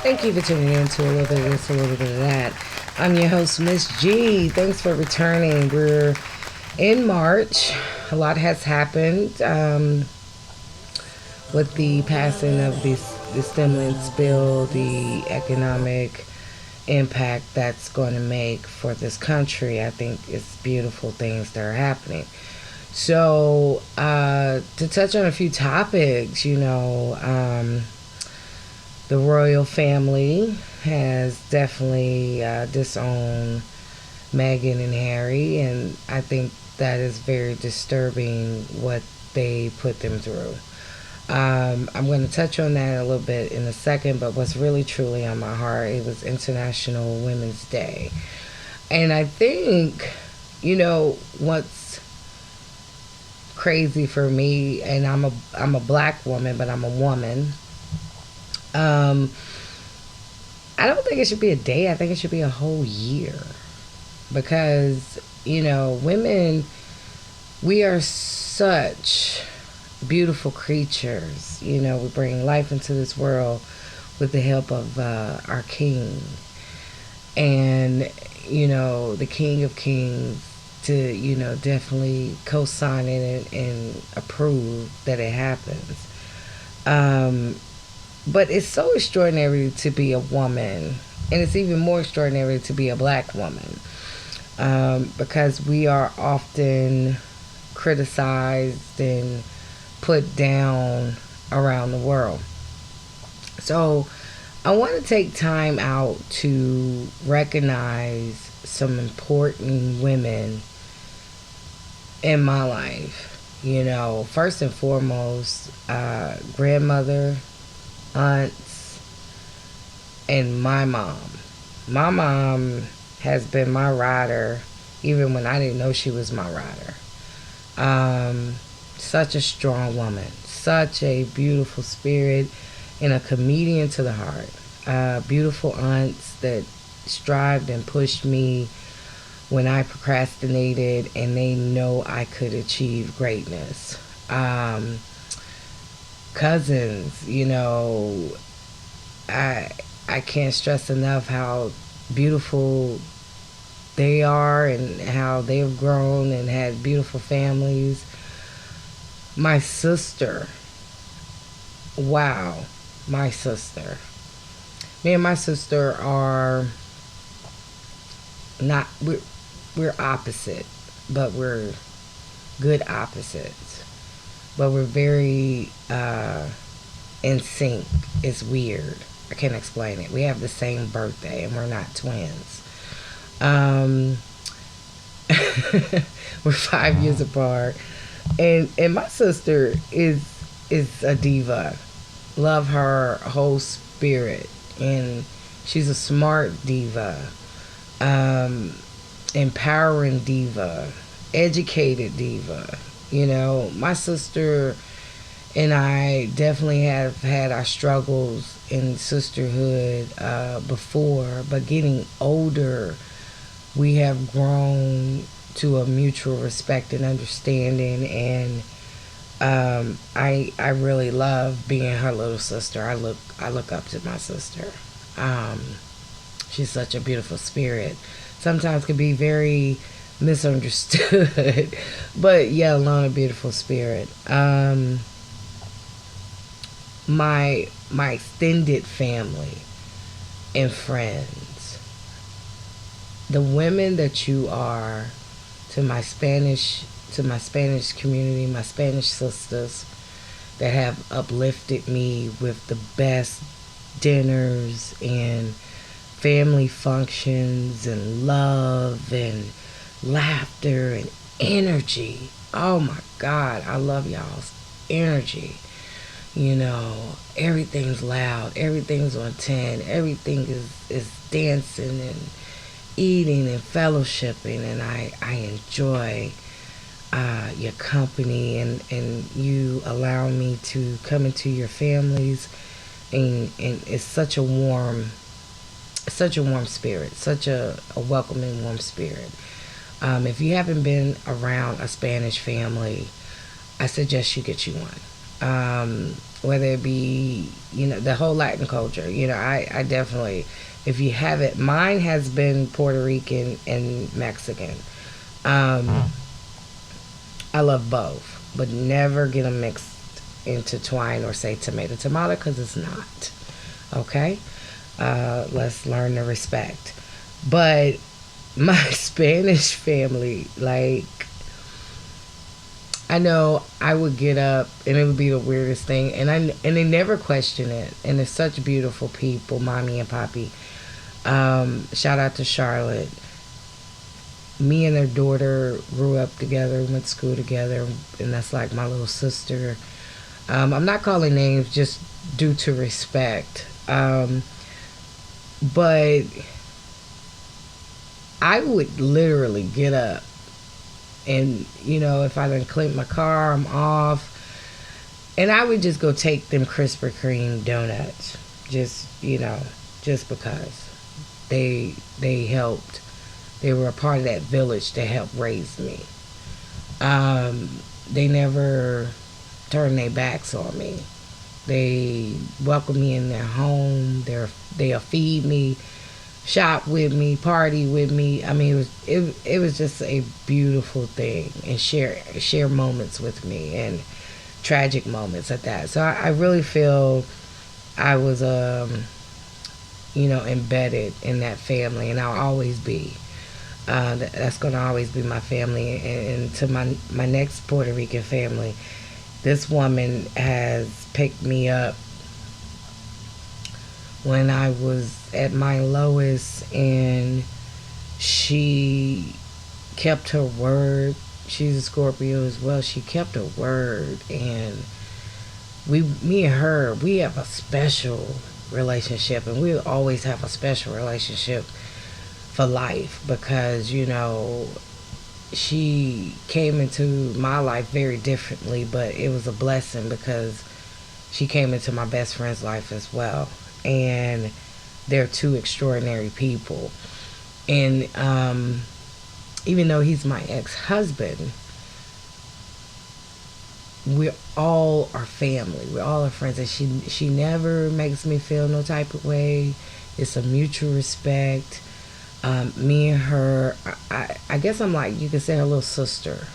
Thank you for tuning in to a little bit of this, a little bit of that. I'm your host, Ms.G. Thanks for returning. We're in March. A lot has happened with the passing of the stimulus bill, the economic impact that's going to make for this country. I think it's beautiful things that are happening. So, to touch on a few topics, the royal family has definitely disowned Meghan and Harry, and I think that is very disturbing what they put them through. I'm going to touch on that a little bit in a second, but what's really truly on my heart, it was International Women's Day. And I think, what's crazy for me, and I'm a black woman, but I'm a woman. I don't think it should be a day. I think it should be a whole year. Because, women, we are such beautiful creatures. We bring life into this world with the help of our king. And, the King of Kings to, definitely co-sign it and approve that it happens. But it's so extraordinary to be a woman, and it's even more extraordinary to be a black woman, because we are often criticized and put down around the world. So I want to take time out to recognize some important women in my life. First and foremost, grandmother, aunts, and my mom. My mom has been my rider even when I didn't know she was my rider. Such a strong woman, such a beautiful spirit, and a comedian to the heart. Beautiful aunts that strived and pushed me when I procrastinated, and they know I could achieve greatness. Cousins, I can't stress enough how beautiful they are and how they've grown and had beautiful families. My sister, wow, my sister. Me and my sister are not, we're opposite, but we're good opposites. But we're very in sync. It's weird. I can't explain it. We have the same birthday and we're not twins. We're 5 years apart. And my sister is a diva. Love her whole spirit. And she's a smart diva. Empowering diva. Educated diva. My sister and I definitely have had our struggles in sisterhood before, but getting older, we have grown to a mutual respect and understanding, and I really love being her little sister. I look up to my sister. She's such a beautiful spirit. Sometimes can be very misunderstood, but yeah, alone a beautiful spirit. My extended family and friends, the women that you are to my Spanish community, my Spanish sisters that have uplifted me with the best dinners and family functions and love and laughter and energy. Oh my God, I love y'all's energy. Everything's loud, everything's on 10, everything is dancing and eating and fellowshipping, and I enjoy your company and you allow me to come into your families, and it's such a warm spirit, such a welcoming, warm spirit. If you haven't been around a Spanish family, I suggest you get you one. Whether it be, the whole Latin culture. I definitely, if you have it, mine has been Puerto Rican and Mexican. Um, I love both, but never get them mixed, intertwined, or say tomato, because it's not. Okay? Let's learn to respect. But my Spanish family, like, I know I would get up and it would be the weirdest thing, and they never question it, and they're such beautiful people, mommy and poppy. Shout out to Charlotte. Me and their daughter grew up together, went to school together, and that's like my little sister. I'm not calling names just due to respect, but I would literally get up and, if I didn't clean my car, I'm off. And I would just go take them Krispy Kreme donuts. Just because they helped. They were a part of that village that helped raise me. They never turned their backs on me. They welcome me in their home. They'll feed me, shop with me, party with me. I mean, it was just a beautiful thing, and share moments with me, and tragic moments at that. So I really feel I was embedded in that family, and I'll always be. That's going to always be my family, and to my next Puerto Rican family, this woman has picked me up when I was at my lowest, and she kept her word. She's a Scorpio as well. She kept her word, and me and her, we have a special relationship, and we'll always have a special relationship for life, because she came into my life very differently, but it was a blessing because she came into my best friend's life as well, and they're two extraordinary people. And even though he's my ex-husband, we all are family. We all are friends, and she never makes me feel no type of way. It's a mutual respect. Me and her, I guess I'm like, you could say, her little sister.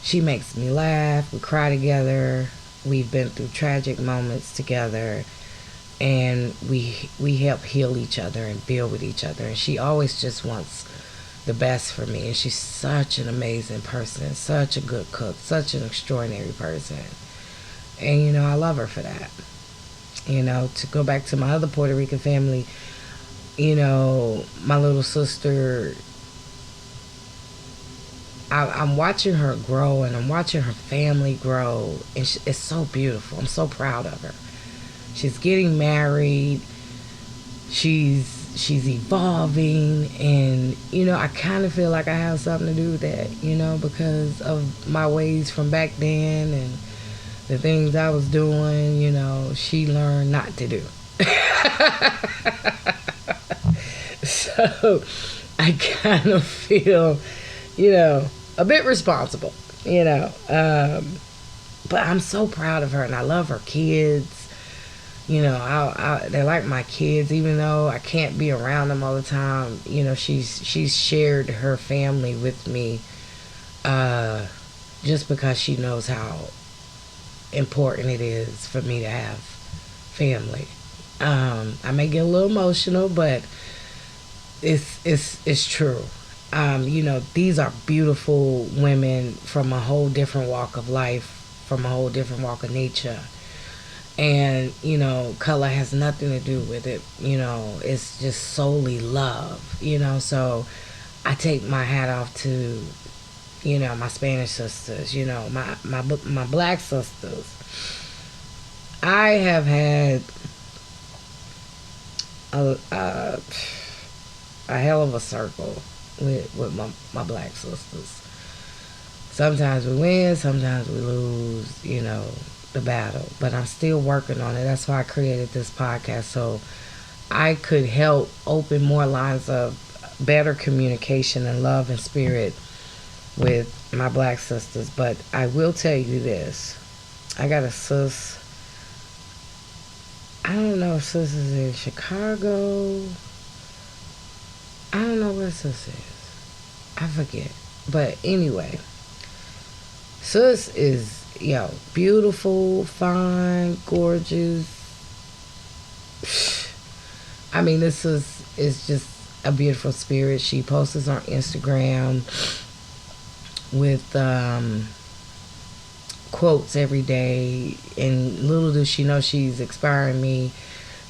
She makes me laugh. We cry together. We've been through tragic moments together, and we help heal each other and build with each other. And she always just wants the best for me. And she's such an amazing person, such a good cook, such an extraordinary person. And I love her for that. To go back to my other Puerto Rican family, my little sister, I'm watching her grow, and I'm watching her family grow, and it's so beautiful. I'm so proud of her. She's getting married. She's evolving, and I kind of feel like I have something to do with that, because of my ways from back then and the things I was doing. She learned not to do. So I kind of feel, a bit responsible, but I'm so proud of her, and I love her kids. They're like my kids, even though I can't be around them all the time. She's shared her family with me, just because she knows how important it is for me to have family. I may get a little emotional, but it's true. These are beautiful women from a whole different walk of life, from a whole different walk of nature. And, color has nothing to do with it. It's just solely love, So I take my hat off to, my Spanish sisters, my black sisters. I have had a hell of a circle with my black sisters. Sometimes we win, sometimes we lose, the battle. But I'm still working on it. That's why I created this podcast, so I could help open more lines of better communication and love and spirit with my black sisters. But I will tell you this. I got a sis. I don't know if sis is in Chicago. I don't know where sis is. I forget. But anyway, sis is, beautiful, fine, gorgeous. I mean, this is just a beautiful spirit. She posts on Instagram with quotes every day, and little does she know she's inspiring me.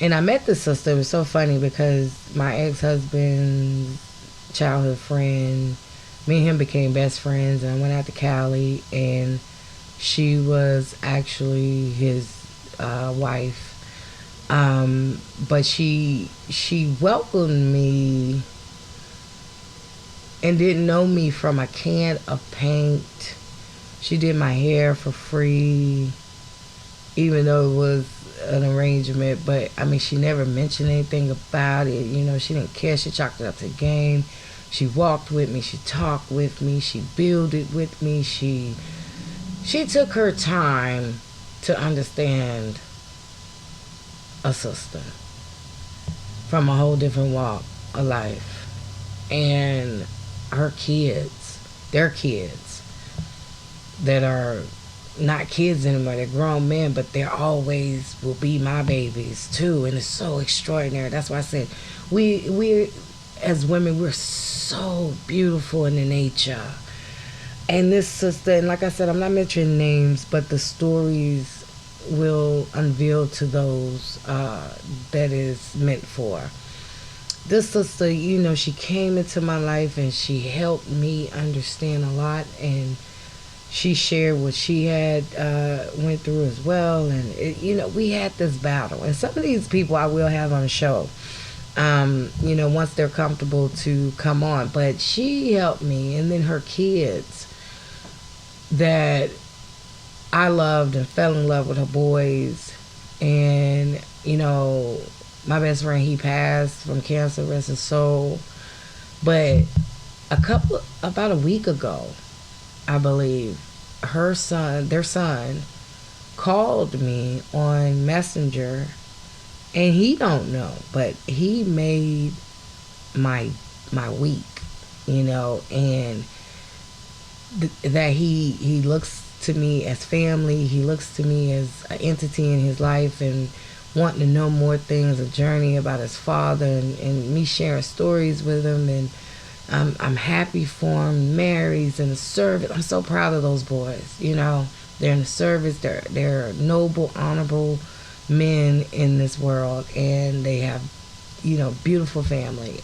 And I met this sister. It was so funny because my ex-husband's childhood friend, me and him became best friends, and I went out to Cali, and she was actually his wife. But she welcomed me and didn't know me from a can of paint. She did my hair for free, even though it was an arrangement. But I mean, she never mentioned anything about it. She didn't care. She chalked it up to the game. She walked with me. She talked with me. She builded with me. She took her time to understand a sister from a whole different walk of life. And her kids, their kids, that are not kids anymore, they're grown men, but they always will be my babies too. And it's so extraordinary. That's why I said we as women, we're so beautiful in the nature. And this sister, and like I said, I'm not mentioning names, but the stories will unveil to those that is meant for. This sister, she came into my life and she helped me understand a lot, and she shared what she had went through as well. And we had this battle, and some of these people I will have on the show, once they're comfortable to come on. But she helped me, and then her kids that I loved and fell in love with her boys. And my best friend, he passed from cancer, rest his soul. But about a week ago, I believe, their son called me on Messenger, and he don't know, but he made my week, and that he looks to me as family. He looks to me as an entity in his life, and wanting to know more things, a journey about his father, and me sharing stories with him. And I'm happy for him. Mary's in the service. I'm so proud of those boys. They're in the service. They're noble, honorable men in this world, and they have, beautiful family.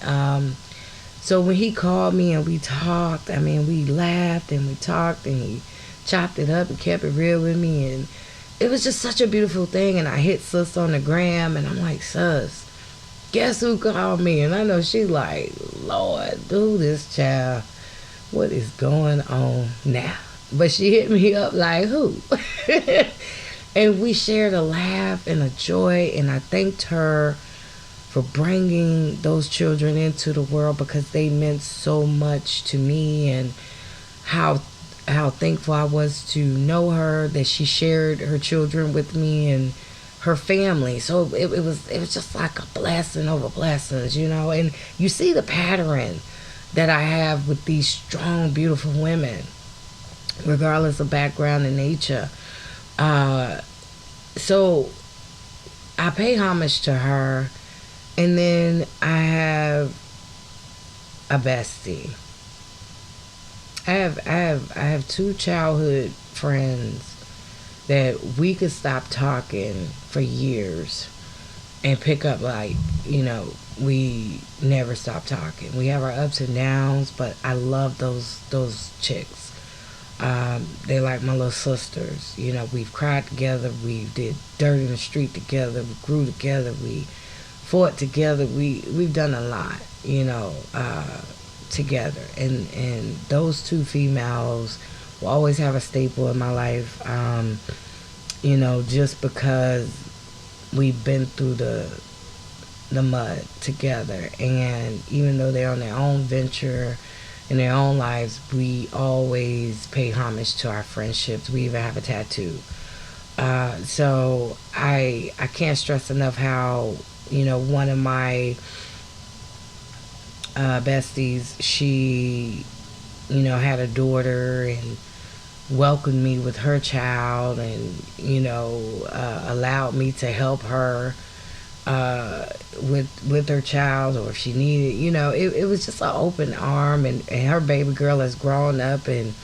So when he called me and we talked, I mean, we laughed and we talked, and he chopped it up and kept it real with me, and it was just such a beautiful thing. And I hit sis on the gram, and I'm like, sis, guess who called me? And I know she's like, Lord, do this child, what is going on now? But she hit me up like, who? And we shared a laugh and a joy, and I thanked her for bringing those children into the world, because they meant so much to me, and how thankful I was to know her, that she shared her children with me and her family. So it was just like a blessing over blessings, and you see the pattern that I have with these strong, beautiful women, regardless of background and nature. So I pay homage to her. And then I have a bestie. I have two childhood friends that we could stop talking for years and pick up we never stop talking. We have our ups and downs, but I love those chicks. They're like my little sisters. We've cried together, we did dirt in the street together, we grew together, we fought together, we've done a lot, together. And those two females will always have a staple in my life, just because we've been through the mud together. And even though they're on their own venture in their own lives, we always pay homage to our friendships. We even have a tattoo. So I can't stress enough how, one of my besties, she, had a daughter and welcomed me with her child, and allowed me to help her uh, with her child, or if she needed, it was just an open arm, and her baby girl has grown up. And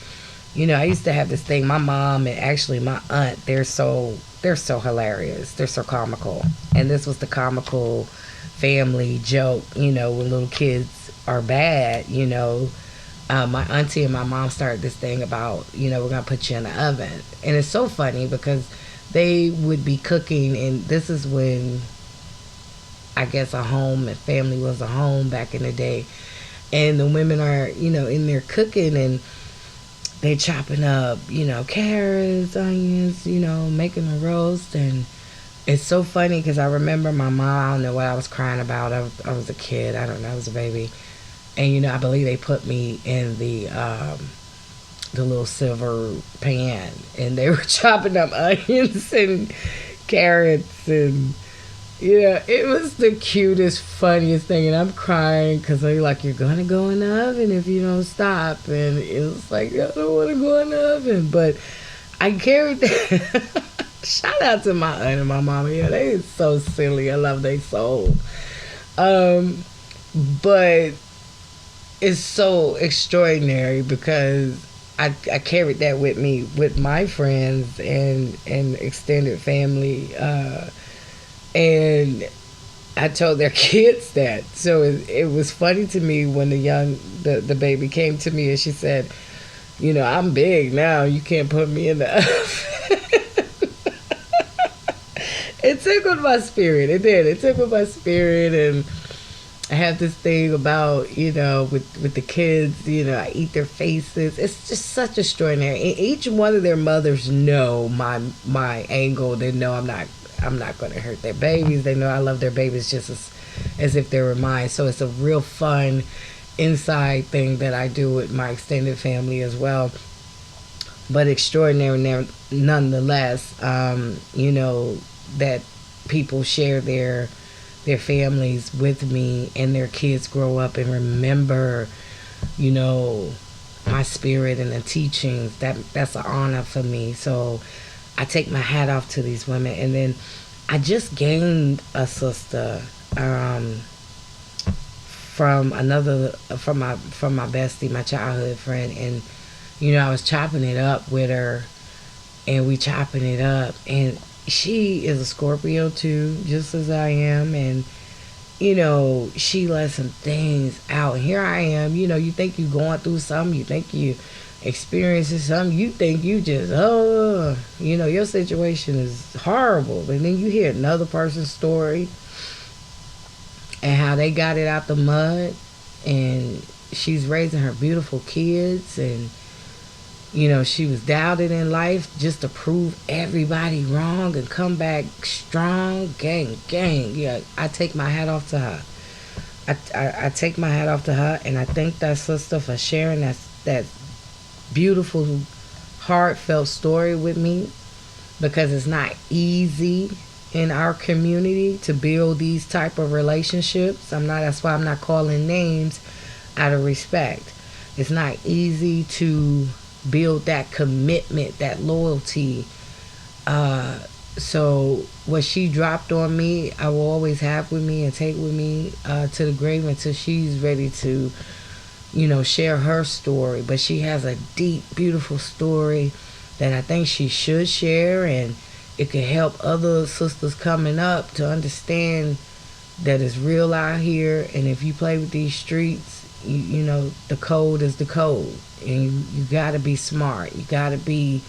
I used to have this thing. My mom and actually my aunt, they're so hilarious. They're so comical, and this was the comical family joke. When little kids are bad, my auntie and my mom started this thing about, we're gonna put you in the oven, and it's so funny because they would be cooking, and this is when I guess a home and family was a home back in the day, and the women are, in there cooking, and they chopping up, carrots, onions, making a roast. And it's so funny because I remember my mom, I don't know what I was crying about. I was a kid, I don't know, I was a baby. And I believe they put me in the little silver pan, and they were chopping up onions and carrots, and it was the cutest, funniest thing. And I'm crying because they're like, "You're gonna go in the oven if you don't stop," and it was like, I don't want to go in the oven, but I carried that. Shout out to my aunt and my mama. Yeah, they is so silly. I love their soul. But it's so extraordinary because I carried that with me with my friends and extended family, and I told their kids that. So it was funny to me when the baby came to me and she said, I'm big now. You can't put me in the oven. It tickled my spirit. It did. It tickled my spirit. And I have this thing about, with the kids, I eat their faces. It's just such extraordinary. And each one of their mothers know my angle. They know I'm not going to hurt their babies. They know I love their babies just as if they were mine. So it's a real fun inside thing that I do with my extended family as well. But extraordinary nonetheless, that people share their families with me, and their kids grow up and remember, my spirit and the teachings. That's an honor for me. So I take my hat off to these women. And then I just gained a sister, from my bestie, my childhood friend. And I was chopping it up with her, and we chopping it up, and she is a Scorpio too, just as I am. And she let some things out, and here I am. You think you going through something, you think you experiencing something, you think you just your situation is horrible, and then you hear another person's story and how they got it out the mud, and she's raising her beautiful kids, and she was doubted in life just to prove everybody wrong and come back strong. Gang, yeah, I take my hat off to her. I take my hat off to her, and I thank that sister for sharing that beautiful, heartfelt story with me, because it's not easy in our community to build these type of relationships. That's why I'm not calling names out of respect. It's not easy to build that commitment, that loyalty. So what she dropped on me, I will always have with me and take with me to the grave until she's ready to, share her story. But she has a deep, beautiful story that I think she should share, and it could help other sisters coming up to understand that it's real out here. And if you play with these streets, the code is the code, and you got to be smart. You got to be,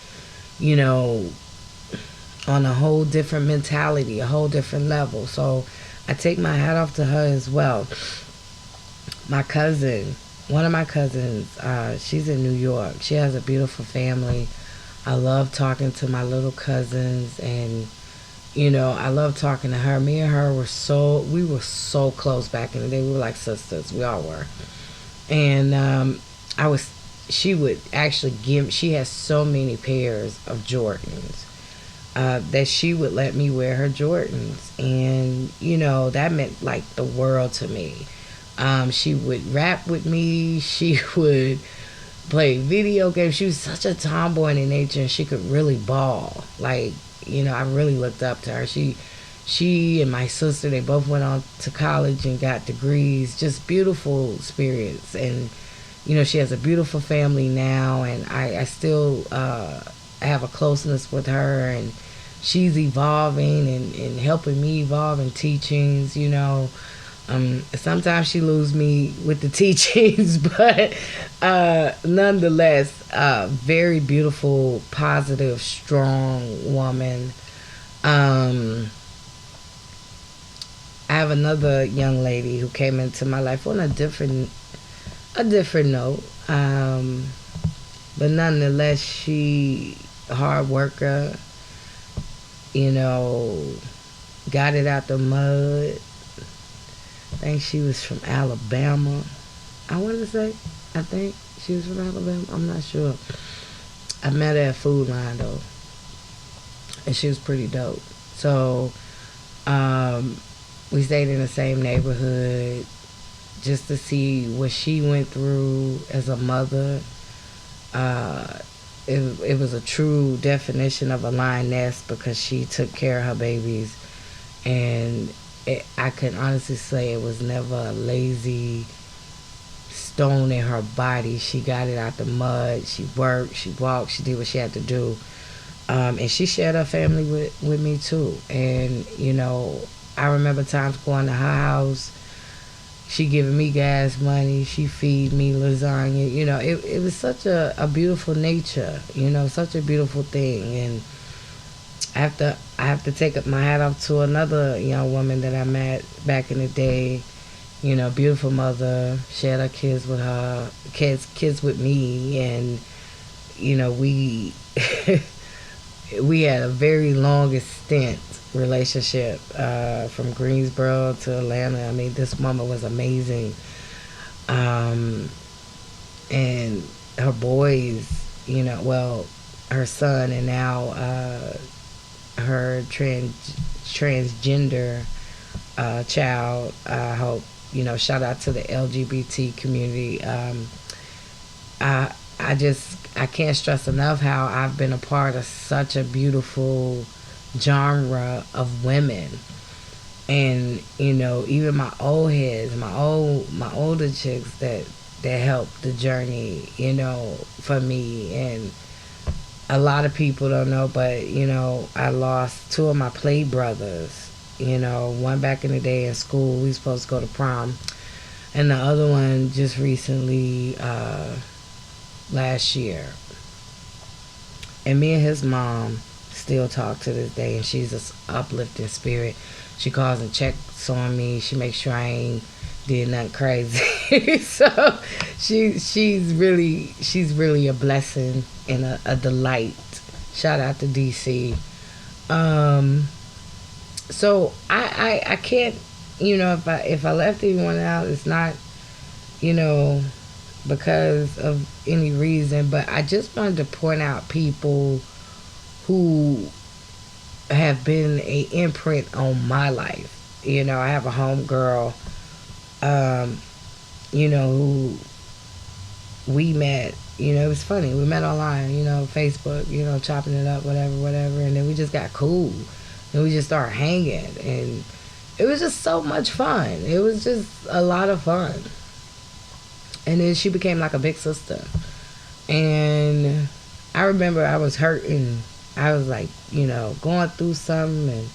on a whole different mentality, a whole different level. So I take my hat off to her as well. My cousin, one of my cousins, she's in New York. She has a beautiful family. I love talking to my little cousins, and I love talking to her. Me and her we were so close back in the day. We were like sisters. We all were. And I was she would actually give she has so many pairs of Jordans that she would let me wear her Jordans, and that meant like the world to me. She would rap with me. She would play video games. She was such a tomboy in nature, and she could really ball. Like, I really looked up to her. She and my sister, they both went on to college and got degrees. Just beautiful spirits, and she has a beautiful family now, and I still have a closeness with her, and she's evolving and helping me evolve in teachings. Sometimes she lose me with the teachings, but nonetheless, very beautiful, positive, strong woman. I have another young lady who came into my life on a different note, but nonetheless, she hard worker. Got it out the mud. I think she was from Alabama. I think she was from Alabama. I'm not sure. I met her at Food Line though, and she was pretty dope. So, we stayed in the same neighborhood just to see what she went through as a mother. It was a true definition of a lioness because she took care of her babies, and I can honestly say it was never a lazy stone in her body. She got it out the mud. She worked, she walked, she did what she had to do. And she shared her family with me too. And, I remember times going to her house. She giving me gas money. She feed me lasagna. It was such a beautiful nature. Such a beautiful thing. And I have to take up my hat off to another young woman that I met back in the day. Beautiful mother. Shared her kids with her, kids with me, and we we had a very long stint relationship from Greensboro to Atlanta. I mean, this woman was amazing, and her boys, her son, and now her transgender child. I hope shout out to the LGBT community. I can't stress enough how I've been a part of such a beautiful genre of women, and even my old heads, my older chicks that helped the journey, for me. And a lot of people don't know, but I lost two of my play brothers. One back in the day in school, we supposed to go to prom, and the other one just recently last year. And me and his mom still talk to this day, and she's an uplifting spirit. She calls and checks on me. She makes sure I ain't did nothing crazy. So she's really a blessing and a delight. Shout out to DC. So I can't, if I left anyone out, it's not because of any reason, but I just wanted to point out people who have been a imprint on my life. I have a homegirl, who we met. It was funny. We met online, Facebook, chopping it up, whatever, and then we just got cool, and we just started hanging, and it was just so much fun. It was just a lot of fun. And then she became like a big sister. And I remember I was hurting. I was like, going through something and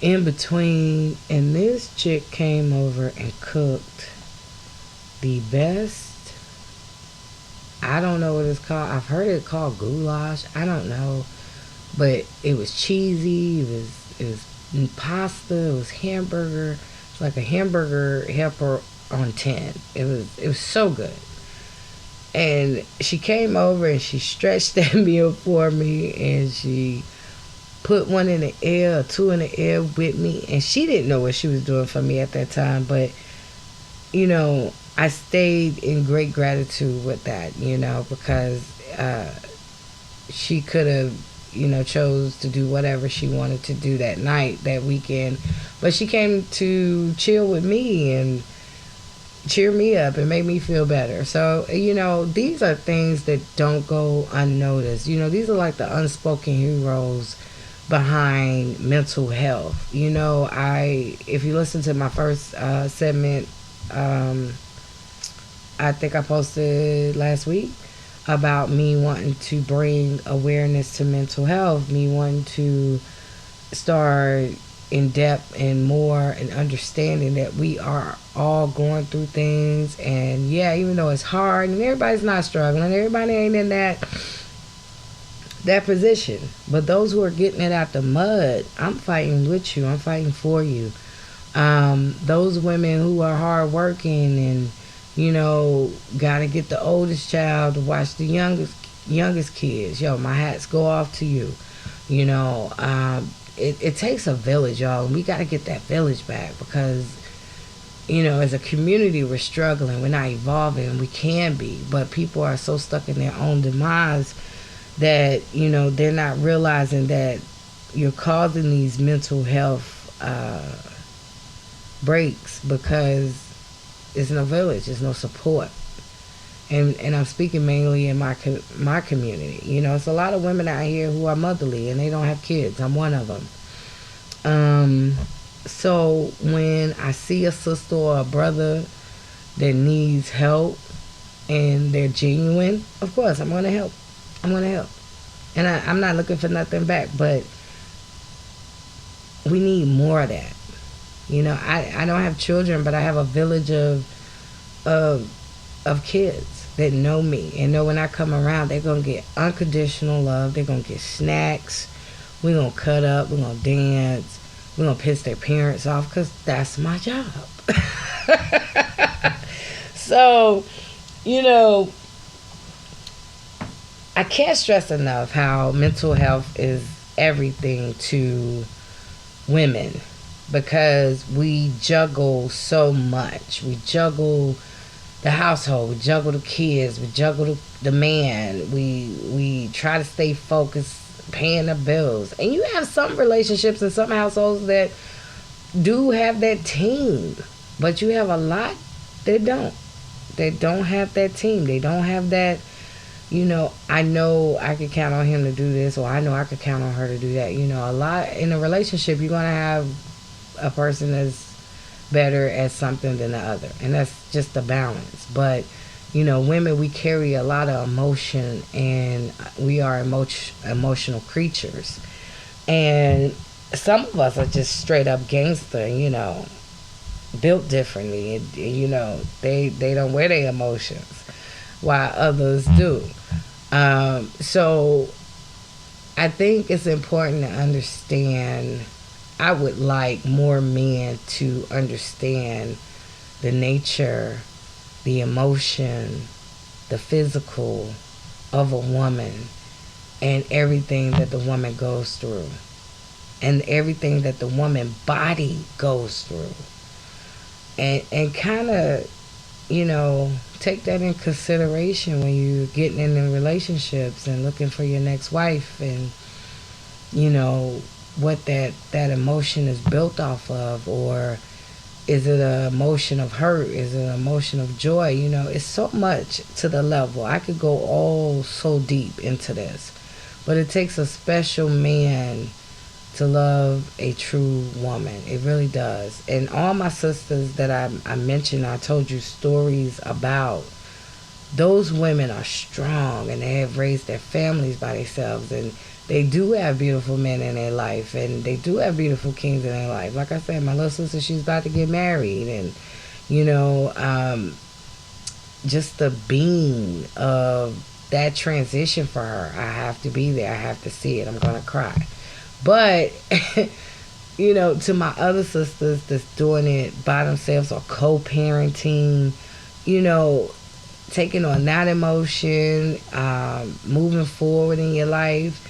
in between. And this chick came over and cooked the best. I don't know what it's called. I've heard it called goulash. I don't know. But it was cheesy. It was pasta. It was hamburger. It's like a hamburger helper on 10. It was so good. And she came over and she stretched that meal for me, and she put one in the air or two in the air with me, and she didn't know what she was doing for me at that time, but I stayed in great gratitude with that, because she could have, chose to do whatever she wanted to do that night, that weekend. But she came to chill with me and cheer me up and make me feel better. So, these are things that don't go unnoticed. These are like the unspoken heroes behind mental health. If you listen to my first segment, I think I posted last week about me wanting to bring awareness to mental health, me wanting to start in depth and more and understanding that we are all going through things. And yeah, even though it's hard and everybody's not struggling, everybody ain't in that position, but those who are getting it out the mud, I'm fighting with you, I'm fighting for you. Those women who are hardworking and gotta get the oldest child to watch the youngest kids, my hats go off to you. It takes a village, y'all, and we got to get that village back, because as a community we're struggling, we're not evolving. We can be, but people are so stuck in their own demise that they're not realizing that you're causing these mental health breaks because there's no village, there's no support. And I'm speaking mainly in my community. It's a lot of women out here who are motherly and they don't have kids. I'm one of them. So when I see a sister or a brother that needs help and they're genuine, of course I'm going to help. And I'm not looking for nothing back, but we need more of that. I don't have children, but I have a village of kids that know me and know when I come around, they're going to get unconditional love. They're going to get snacks. We're going to cut up. We're going to dance. We're going to piss their parents off, because that's my job. So, I can't stress enough how mental health is everything to women, because we juggle so much. We juggle the household, we juggle the kids, we juggle the man, we try to stay focused, paying the bills. And you have some relationships and some households that do have that team, but you have a lot that don't. They don't have that team. They don't have that, I know I could count on him to do this, or I know I could count on her to do that. A lot in a relationship, you're going to have a person that's better at something than the other, and that's just the balance. But women, we carry a lot of emotion, and we are emotional creatures, and some of us are just straight up gangster, built differently, and they don't wear their emotions while others do. So I think it's important to understand. I would like more men to understand the nature, the emotion, the physical of a woman, and everything that the woman goes through, and everything that the woman body goes through, and kind of take that in consideration when you're getting into relationships and looking for your next wife, and what that emotion is built off of. Or is it an emotion of hurt? Is it an emotion of joy? It's so much to the level. I could go all so deep into this, but it takes a special man to love a true woman. It really does. And all my sisters that I mentioned, I told you stories about, those women are strong and they have raised their families by themselves, and they do have beautiful men in their life, and they do have beautiful kings in their life. Like I said, my little sister, she's about to get married, and just the being of that transition for her, I have to be there. I have to see it. I'm gonna cry. But to my other sisters that's doing it by themselves or co-parenting, taking on that emotion, moving forward in your life,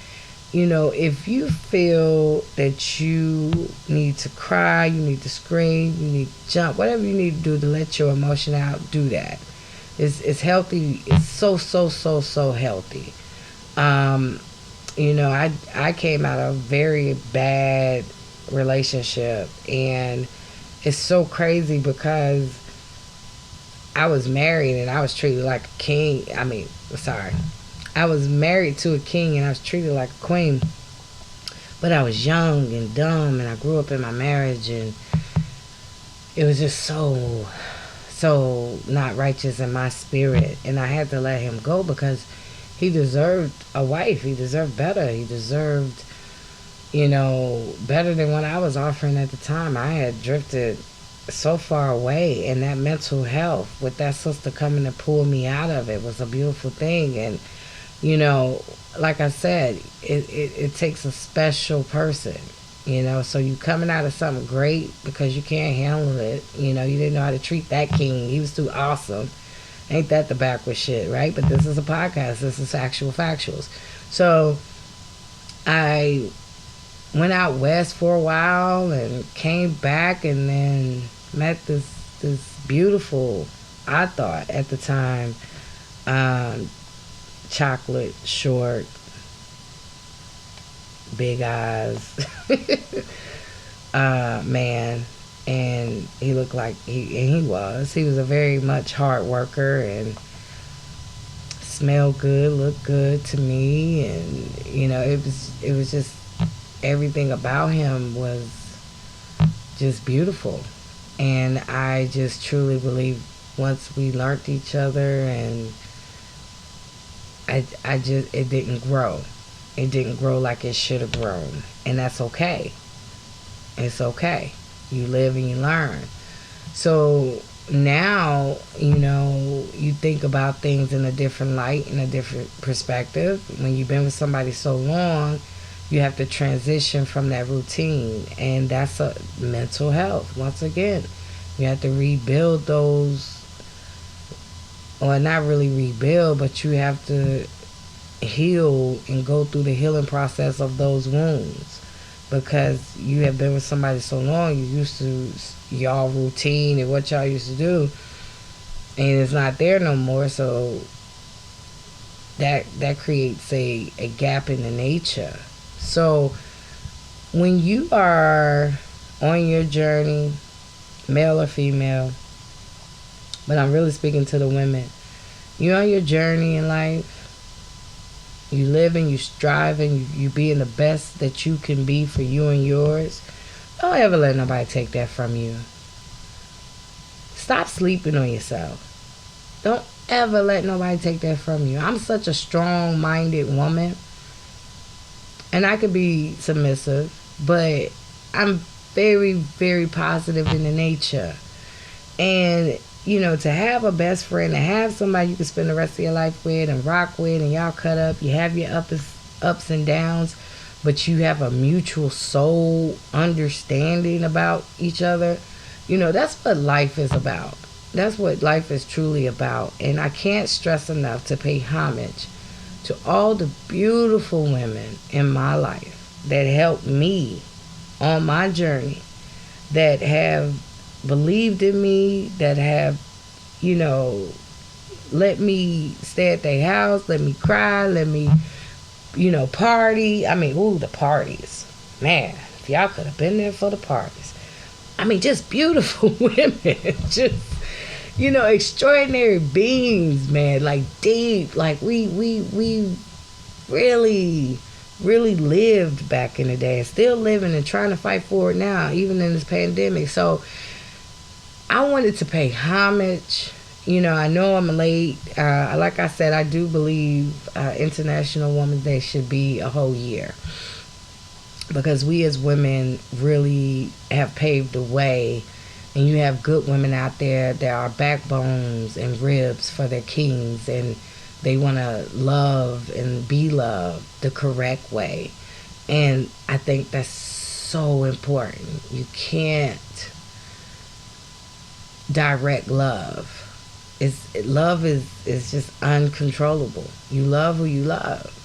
if you feel that you need to cry, you need to scream, you need to jump, whatever you need to do to let your emotion out, do that. It's healthy. It's so healthy. Um, I came out of a very bad relationship, and it's so crazy because I was married and I was treated like a king. I mean, sorry. I was married to a king and I was treated like a queen. But I was young and dumb and I grew up in my marriage, and it was just so not righteous in my spirit, and I had to let him go because he deserved a wife. He deserved better. He deserved, better than what I was offering at the time. I had drifted so far away, and that mental health with that sister coming to pull me out of it was a beautiful thing. And like I said, it takes a special person. So you coming out of something great because you can't handle it. You didn't know how to treat that king. He was too awesome. Ain't that the backward shit, right? But this is a podcast. This is actual factuals. So I went out west for a while and came back, and then met this beautiful, I thought at the time, chocolate, short, big eyes man. And he looked like he was a very much hard worker and smelled good, looked good to me. And it was just everything about him was just beautiful. And I just truly believe once we learned each other, and I just, it didn't grow. It didn't grow like it should have grown. And that's okay. It's okay. You live and you learn. So now, you think about things in a different light, in a different perspective. When you've been with somebody so long, you have to transition from that routine. And that's a mental health. Once again, you have to rebuild those, or not really rebuild, but you have to heal and go through the healing process of those wounds, because you have been with somebody so long, you used to y'all routine and what y'all used to do, and it's not there no more. So that creates a gap in the nature. So when you are on your journey, male or female, but I'm really speaking to the women, you're on your journey in life, you living, you striving, you being the best that you can be for you and yours. Don't ever let nobody take that from you. Stop sleeping on yourself. Don't ever let nobody take that from you. I'm such a strong-minded woman, and I could be submissive, but I'm very, very positive in the nature. And to have a best friend, to have somebody you can spend the rest of your life with and rock with, and y'all cut up, you have your ups and downs, but you have a mutual soul understanding about each other. That's what life is about. That's what life is truly about. And I can't stress enough to pay homage to all the beautiful women in my life that helped me on my journey, that have believed in me, that have, let me stay at their house, let me cry, let me, party. I mean, ooh, the parties. Man, if y'all could have been there for the parties. I mean, just beautiful women. Just, extraordinary beings, man. Like deep. Like we really, really lived back in the day, and still living and trying to fight for it now, even in this pandemic. So I wanted to pay homage. I know I'm late. Like I said, I do believe International Women's Day should be a whole year, because we as women really have paved the way, and you have good women out there that are backbones and ribs for their kings, and they want to love and be loved the correct way. And I think that's so important. You can't direct love. Love is just uncontrollable. You love who you love.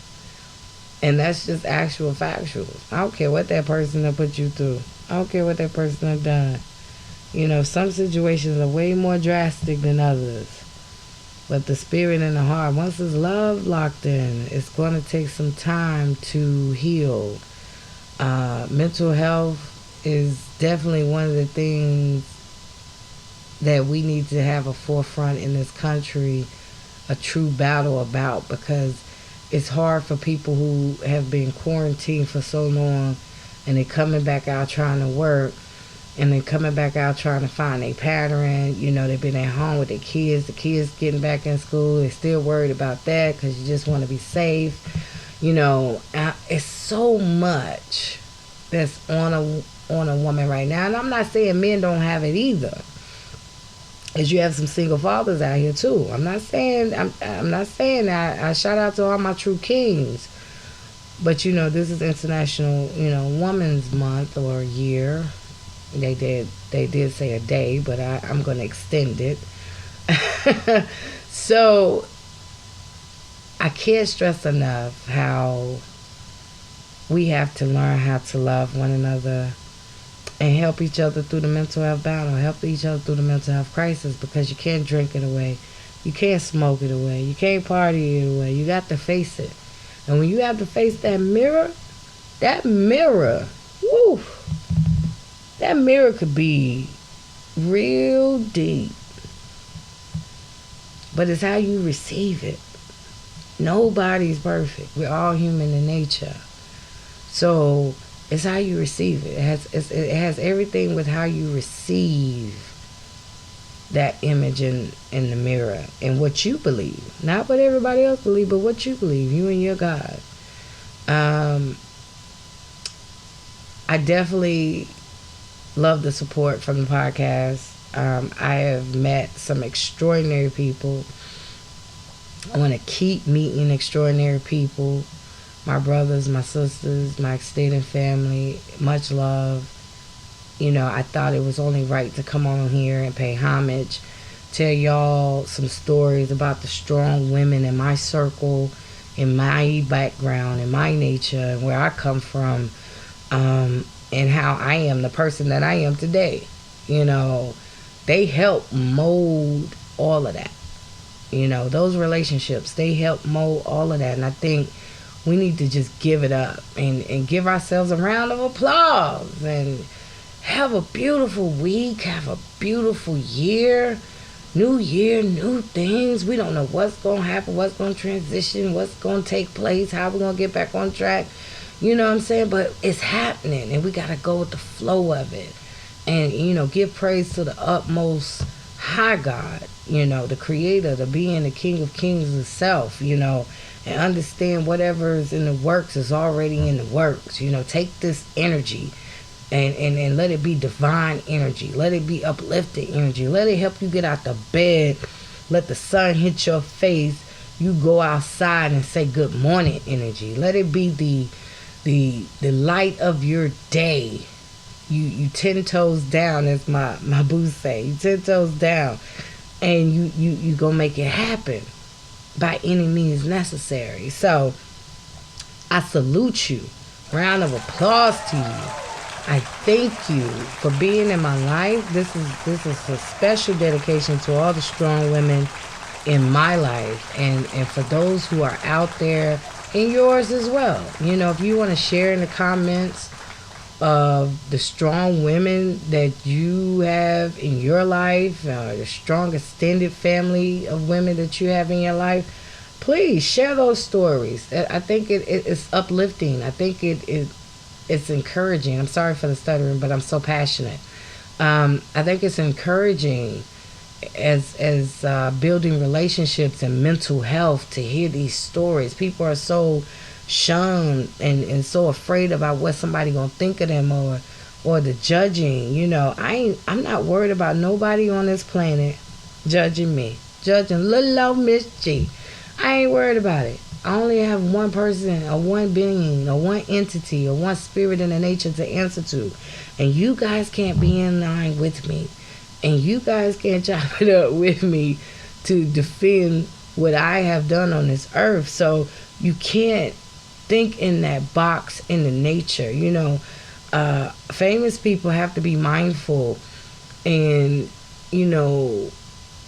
And that's just actual factuals. I don't care what that person have put you through. I don't care what that person have done. You know, some situations are way more drastic than others. But the spirit and the heart, once it's love locked in, it's going to take some time to heal. Mental health is definitely one of the things that we need to have a forefront in this country, a true battle about, because it's hard for people who have been quarantined for so long and they're coming back out trying to work and then coming back out trying to find a pattern. You know, they've been at home with their kids. The kids getting back in school. They're still worried about that because you just want to be safe. You know, it's so much that's on a woman right now. And I'm not saying men don't have it either. As you have some single fathers out here too. I'm not saying that. I shout out to all my true kings. But you know, this is International, Women's Month or year. They did say a day, but I'm going to extend it. So I can't stress enough how we have to learn how to love one another and help each other through the mental health battle, help each other through the mental health crisis, because you can't drink it away. You can't smoke it away. You can't party it away. You got to face it. And when you have to face that mirror, woo, that mirror could be real deep. But it's how you receive it. Nobody's perfect. We're all human in nature. So it's how you receive it. It has everything with how you receive that image in the mirror and what you believe. Not what everybody else believes, but what you believe, you and your God. I definitely love the support from the podcast. I have met some extraordinary people. I want to keep meeting extraordinary people. My brothers, my sisters, my extended family, much love. You know, I thought it was only right to come on here and pay homage, tell y'all some stories about the strong women in my circle, in my background, in my nature, and where I come from, and how I am the person that I am today. You know, they help mold all of that. You know, those relationships, they help mold all of that. And I think we need to just give it up and give ourselves a round of applause and have a beautiful week, have a beautiful year, new things. We don't know what's going to happen, what's going to transition, what's going to take place, how we're going to get back on track. You know what I'm saying? But it's happening, and we got to go with the flow of it. And, give praise to the utmost high God, the creator, the being, the King of Kings himself, and understand whatever is in the works is already in the works. Take this energy and let it be divine energy. Let it be uplifting energy. Let it help you get out the bed. Let the sun hit your face. You go outside and say good morning energy. Let it be the light of your day. You 10 toes down, as my boo say. You 10 toes down, and you gonna make it happen by any means necessary. So I salute you. Round of applause to you. I thank you for being in my life. This is a special dedication to all the strong women in my life, and for those who are out there, in yours as well. If you want to share in the comments of the strong women that you have in your life, the strong extended family of women that you have in your life, please share those stories. I think it's uplifting. I think it's encouraging. I'm sorry for the stuttering, but I'm so passionate. I think it's encouraging as building relationships and mental health to hear these stories. People are so shunned and so afraid about what somebody gonna think of them or the judging. I'm not worried about nobody on this planet judging me, judging little old Ms.G. I ain't worried about it. I only have one person or one being or one entity or one spirit in the nature to answer to, and you guys can't be in line with me, and you guys can't chop it up with me to defend what I have done on this earth. So you can't think in that box in the nature. Famous people have to be mindful and,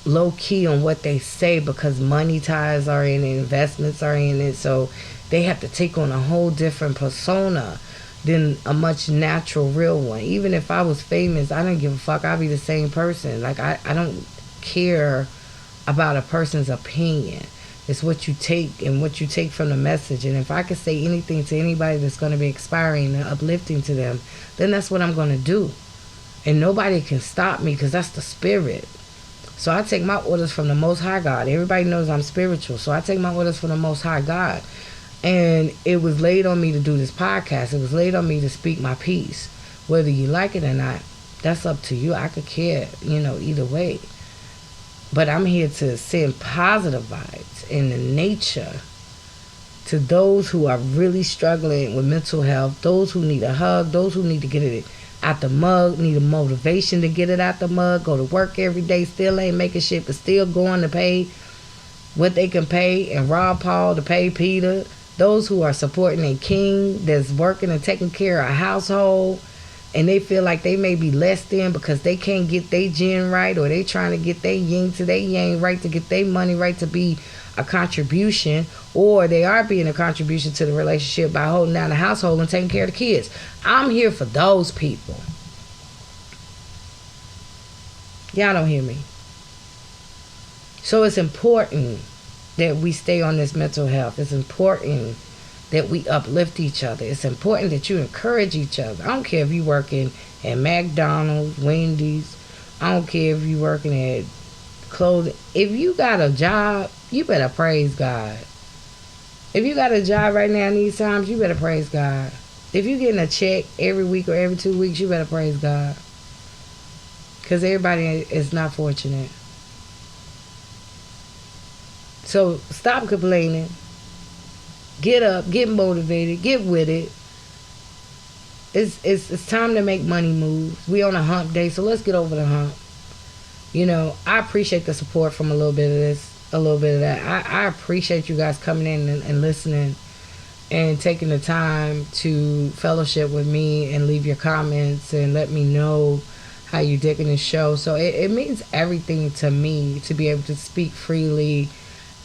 low key on what they say, because money ties are in it, investments are in it, so they have to take on a whole different persona than a much natural real one. Even if I was famous, I don't give a fuck. I'd be the same person. Like, I don't care about a person's opinion. It's what you take and what you take from the message. And if I could say anything to anybody that's going to be inspiring and uplifting to them, then that's what I'm going to do. And nobody can stop me, because that's the spirit. So I take my orders from the Most High God. Everybody knows I'm spiritual, so I take my orders from the Most High God. And it was laid on me to do this podcast. It was laid on me to speak my piece. Whether you like it or not, that's up to you. I could care, either way. But I'm here to send positive vibes in the nature to those who are really struggling with mental health, those who need a hug, those who need to get it out the mug, need a motivation to get it out the mug, go to work every day, still ain't making shit, but still going to pay what they can pay, and rob Paul to pay Peter. Those who are supporting a king that's working and taking care of a household, and they feel like they may be less than because they can't get their yin right, or they trying to get their yin to their yang right, to get their money right, to be a contribution, or they are being a contribution to the relationship by holding down the household and taking care of the kids. I'm here for those people. Y'all don't hear me. So it's important that we stay on this mental health. It's important that we uplift each other. It's important that you encourage each other. I don't care if you're working at McDonald's, Wendy's. I don't care if you're working at clothing. If you got a job, you better praise God. If you got a job right now in these times, you better praise God. If you're getting a check every week or every 2 weeks, you better praise God. Because everybody is not fortunate. So stop complaining. Get up, get motivated, get with it. It's time to make money moves. We on a hump day, so let's get over the hump. I appreciate the support from a little bit of this, a little bit of that. I appreciate you guys coming in and listening and taking the time to fellowship with me and leave your comments and let me know how you digging the show. So it means everything to me to be able to speak freely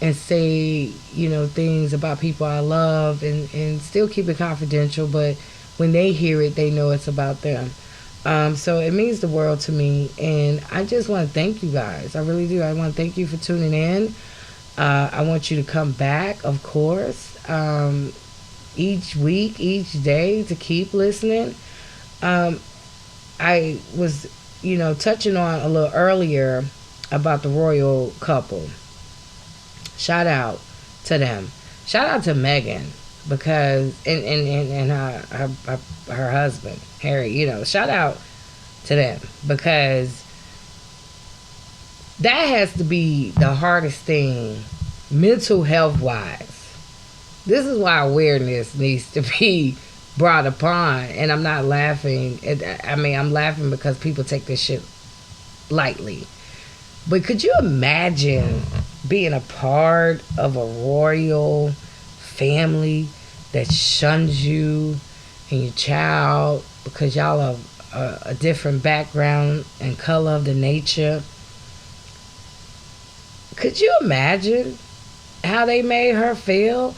and say, things about people I love and still keep it confidential, but when they hear it, they know it's about them. So it means the world to me, and I just want to thank you guys. I really do. I want to thank you for tuning in. I want you to come back, of course, each week, each day, to keep listening. I was, touching on a little earlier about the royal couple. Shout out to them. Shout out to Megan, because and her husband Harry. Shout out to them, because that has to be the hardest thing, mental health wise. This is why awareness needs to be brought upon, and I'm not laughing. I'm laughing because people take this shit lightly. But could you imagine being a part of a royal family that shuns you and your child because y'all are a different background and color of the nature? Could you imagine how they made her feel?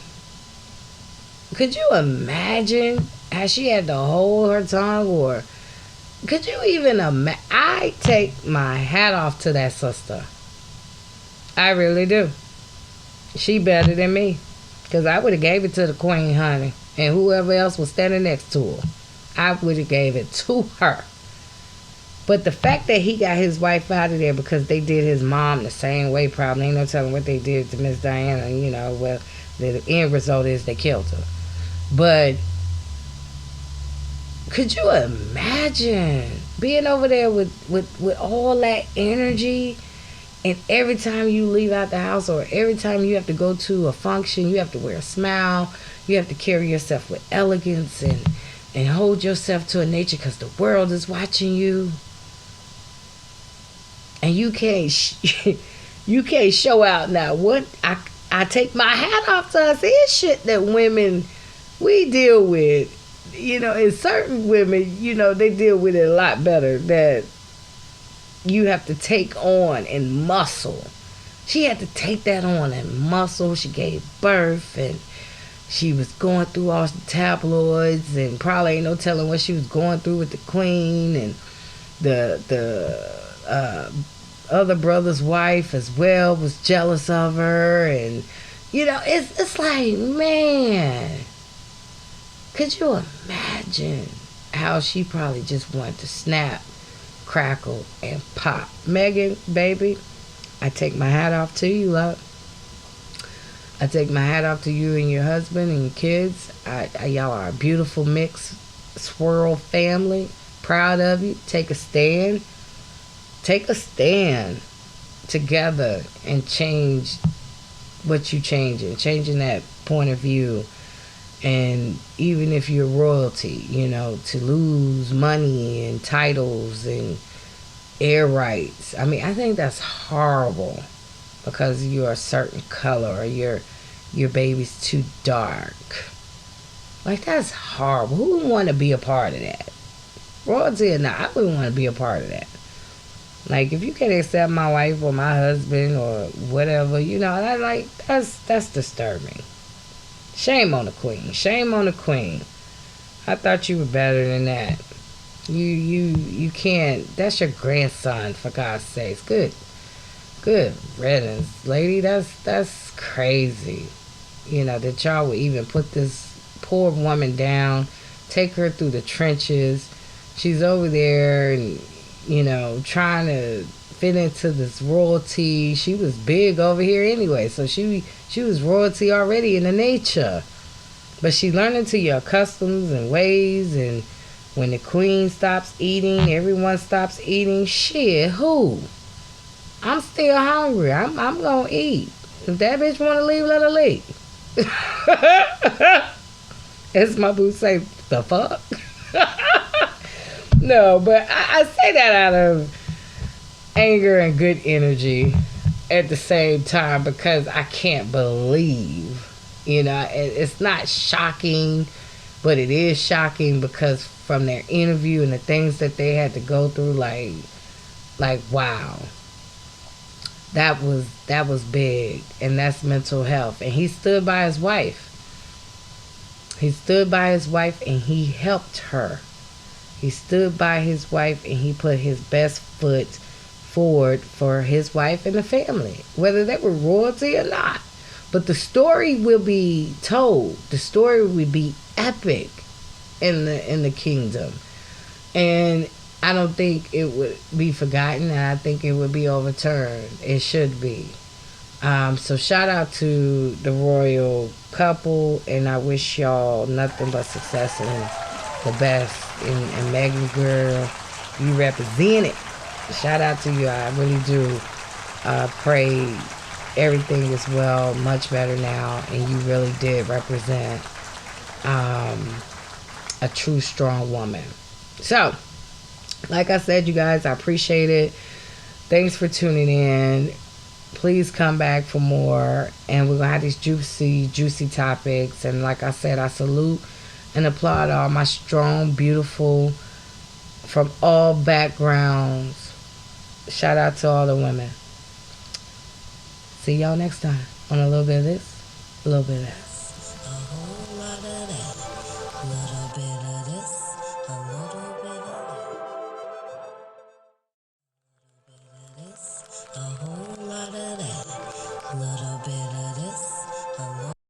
Could you imagine how she had to hold her tongue? Or could you even imagine? I take my hat off to that sister. I really do. She better than me, because I would have gave it to the queen, honey, and whoever else was standing next to her. I would have gave it to her. But the fact that he got his wife out of there because they did his mom the same way, probably ain't no telling what they did to Miss Diana. Well, the end result is they killed her. But could you imagine being over there with all that energy, and every time you leave out the house or every time you have to go to a function, you have to wear a smile, you have to carry yourself with elegance and hold yourself to a nature because the world is watching you, and you can't you can't show out now. What I take my hat off to us. It's shit that women we deal with, in certain women, they deal with it a lot better, that you have to take on and muscle. She had to take that on and muscle. She gave birth, and she was going through all the tabloids, and probably ain't no telling what she was going through with the queen, and the other brother's wife as well was jealous of her. And it's like, man, could you imagine how she probably just wanted to snap, crackle, and pop? Megan, baby, I take my hat off to you, love. I take my hat off to you and your husband and your kids. Y'all are a beautiful mix, swirl family. Proud of you. Take a stand. Take a stand together and change what you changing that point of view. And even if you're royalty, to lose money and titles and air rights. I mean, I think that's horrible, because you're a certain color or your baby's too dark. Like, that's horrible. Who would want to be a part of that? Royalty or not, I wouldn't want to be a part of that. Like, if you can't accept my wife or my husband or whatever, that's disturbing. Shame on the queen. Shame on the queen. I thought you were better than that. You can't. That's your grandson, for God's sakes. Good riddance, lady. That's crazy. That y'all would even put this poor woman down, take her through the trenches. She's over there and trying to fit into this royalty. She was big over here anyway, so she was royalty already in the nature. But she learned into your customs and ways, and when the queen stops eating, everyone stops eating. Shit, who? I'm still hungry. I'm gonna eat. If that bitch wanna leave, let her leave. As my boo say, the fuck? No, but I say that out of anger and good energy at the same time, because I can't believe, it's not shocking, but it is shocking, because from their interview and the things that they had to go through, like wow, that was big, and that's mental health. And he stood by his wife. He stood by his wife and he helped her. He stood by his wife and he put his best foot forward for his wife and the family, whether they were royalty or not. But the story will be told. The story will be epic in the kingdom. And I don't think it would be forgotten, and I think it would be overturned. It should be. So shout out to the royal couple, and I wish y'all nothing but success and the best. And Megan, girl, you represent it. Shout out to you. I really do. Pray everything is well, much better now, and you really did represent a true strong woman. So, like I said, you guys, I appreciate it. Thanks for tuning in. Please come back for more, and we're gonna have these juicy topics. And like I said, I salute and applaud all my strong, beautiful, from all backgrounds. Shout out to all the women. See y'all next time on a little bit of this, a little bit of that.